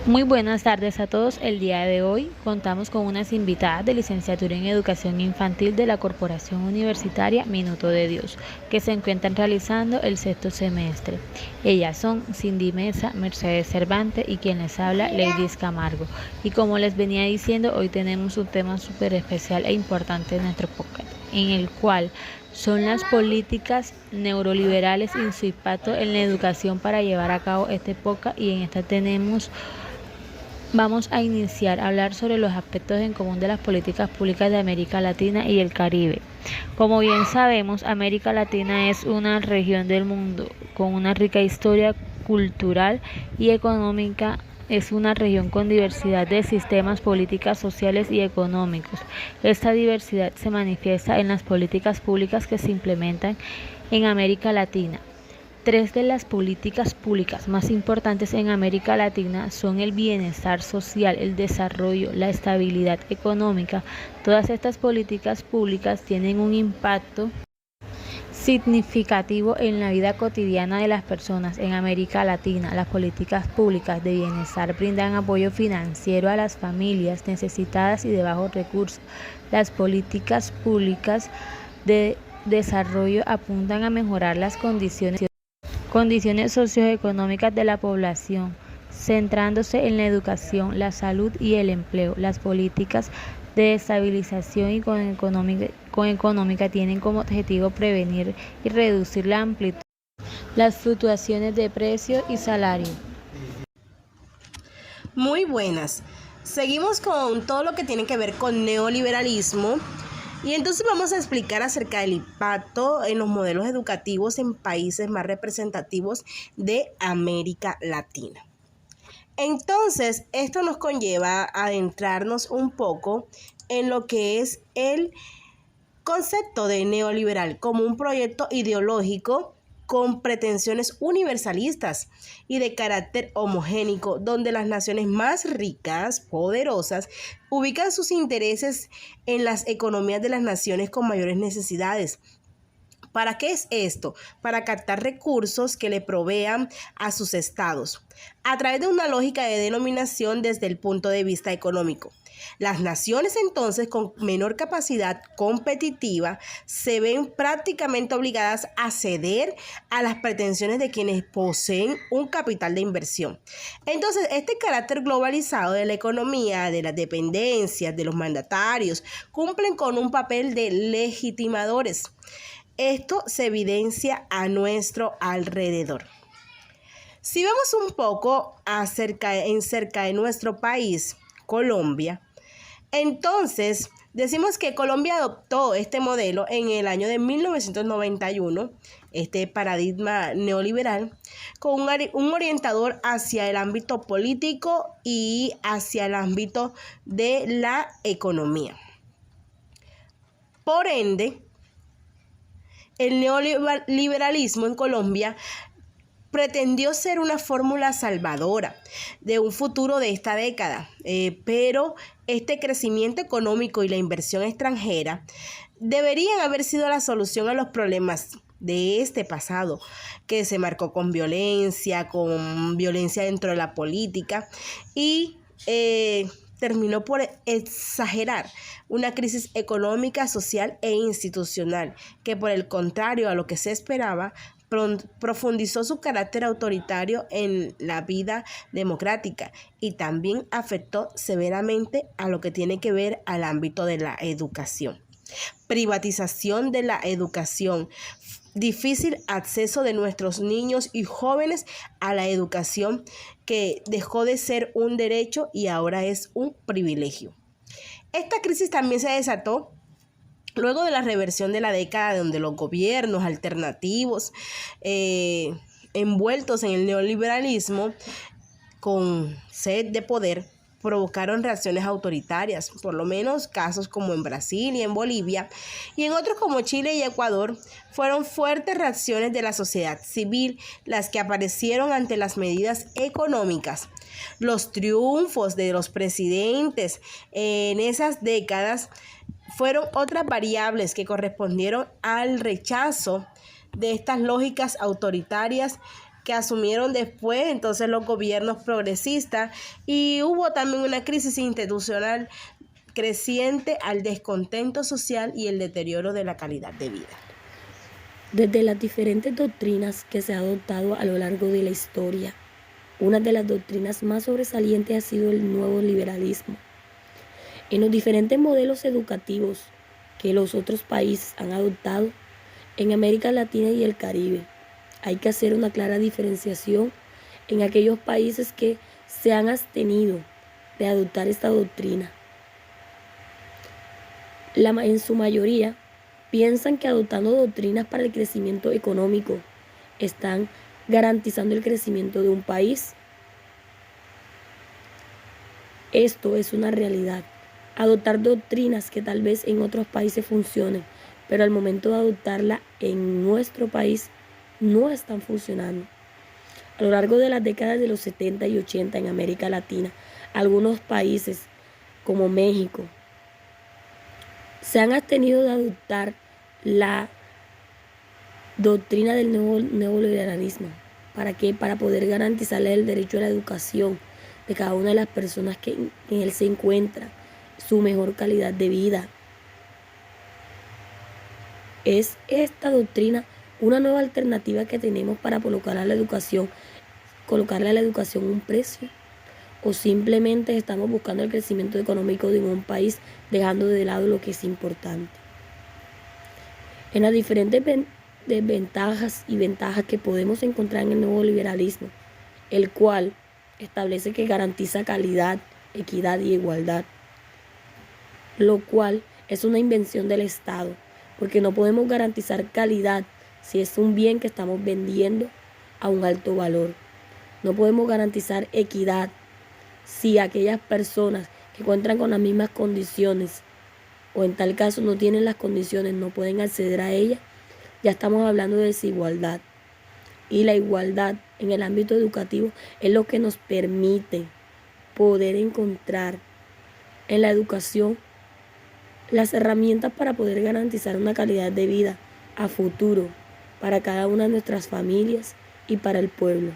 Muy buenas tardes a todos. El día de hoy contamos con unas invitadas de licenciatura en Educación Infantil de la Corporación Universitaria Minuto de Dios, que se encuentran realizando el sexto semestre. Ellas son Cindy Mesa, Mercedes Cervantes y quien les habla, Leidis Camargo. Y como les venía diciendo, hoy tenemos un tema súper especial e importante en nuestro podcast, en el cual son las políticas neoliberales y su impacto en la educación para llevar a cabo este podcast, y en esta vamos a iniciar a hablar sobre los aspectos en común de las políticas públicas de América Latina y el Caribe. Como bien sabemos, América Latina es una región del mundo con una rica historia cultural y económica. Es una región con diversidad de sistemas políticos, sociales y económicos. Esta diversidad se manifiesta en las políticas públicas que se implementan en América Latina. Tres de las políticas públicas más importantes en América Latina son el bienestar social, el desarrollo, la estabilidad económica. Todas estas políticas públicas tienen un impacto significativo en la vida cotidiana de las personas. En América Latina, las políticas públicas de bienestar brindan apoyo financiero a las familias necesitadas y de bajos recursos. Las políticas públicas de desarrollo apuntan a mejorar las condiciones socioeconómicas de la población, centrándose en la educación, la salud y el empleo. Las políticas de estabilización y con económica tienen como objetivo prevenir y reducir la amplitud las fluctuaciones de precio y salario. Muy buenas. Seguimos con todo lo que tiene que ver con neoliberalismo. Y entonces vamos a explicar acerca del impacto en los modelos educativos en países más representativos de América Latina. Entonces, esto nos conlleva a adentrarnos un poco en lo que es el concepto de neoliberal como un proyecto ideológico con pretensiones universalistas y de carácter homogénico, donde las naciones más ricas, poderosas, ubican sus intereses en las economías de las naciones con mayores necesidades. ¿Para qué es esto? Para captar recursos que le provean a sus estados, a través de una lógica de denominación desde el punto de vista económico. Las naciones entonces con menor capacidad competitiva se ven prácticamente obligadas a ceder a las pretensiones de quienes poseen un capital de inversión. Entonces, este carácter globalizado de la economía, de las dependencias, de los mandatarios, cumplen con un papel de legitimadores. Esto se evidencia a nuestro alrededor. Si vemos un poco cerca de nuestro país, Colombia, entonces decimos que Colombia adoptó este modelo en el año de 1991, este paradigma neoliberal, con un orientador hacia el ámbito político y hacia el ámbito de la economía. Por ende, el neoliberalismo en Colombia pretendió ser una fórmula salvadora de un futuro de esta década, pero este crecimiento económico y la inversión extranjera deberían haber sido la solución a los problemas de este pasado, que se marcó con violencia dentro de la política y terminó por exagerar una crisis económica, social e institucional, que por el contrario a lo que se esperaba, profundizó su carácter autoritario en la vida democrática y también afectó severamente a lo que tiene que ver al ámbito de la educación. Privatización de la educación, difícil acceso de nuestros niños y jóvenes a la educación, que dejó de ser un derecho y ahora es un privilegio. Esta crisis también se desató luego de la reversión de la década, donde los gobiernos alternativos envueltos en el neoliberalismo con sed de poder provocaron reacciones autoritarias, por lo menos casos como en Brasil y en Bolivia, y en otros como Chile y Ecuador, fueron fuertes reacciones de la sociedad civil las que aparecieron ante las medidas económicas. Los triunfos de los presidentes en esas décadas fueron otras variables que correspondieron al rechazo de estas lógicas autoritarias que asumieron después entonces los gobiernos progresistas, y hubo también una crisis institucional creciente al descontento social y el deterioro de la calidad de vida. Desde las diferentes doctrinas que se han adoptado a lo largo de la historia, una de las doctrinas más sobresalientes ha sido el nuevo liberalismo. En los diferentes modelos educativos que los otros países han adoptado, en América Latina y el Caribe, hay que hacer una clara diferenciación en aquellos países que se han abstenido de adoptar esta doctrina. En su mayoría, piensan que adoptando doctrinas para el crecimiento económico están garantizando el crecimiento de un país. Esto es una realidad. Adoptar doctrinas que tal vez en otros países funcionen, pero al momento de adoptarla en nuestro país no están funcionando. A lo largo de las décadas de los 70 y 80 en América Latina, algunos países como México se han abstenido de adoptar la doctrina del neoliberalismo. ¿Para qué? Para poder garantizarle el derecho a la educación de cada una de las personas que en él se encuentra, su mejor calidad de vida. ¿Es esta doctrina una nueva alternativa que tenemos para colocarle a la educación un precio? ¿O simplemente estamos buscando el crecimiento económico de un país dejando de lado lo que es importante? En las diferentes desventajas y ventajas que podemos encontrar en el nuevo liberalismo, el cual establece que garantiza calidad, equidad y igualdad, lo cual es una invención del Estado, porque no podemos garantizar calidad si es un bien que estamos vendiendo a un alto valor. No podemos garantizar equidad si aquellas personas que encuentran con las mismas condiciones o en tal caso no tienen las condiciones, no pueden acceder a ellas. Ya estamos hablando de desigualdad. Y la igualdad en el ámbito educativo es lo que nos permite poder encontrar en la educación las herramientas para poder garantizar una calidad de vida a futuro para cada una de nuestras familias y para el pueblo.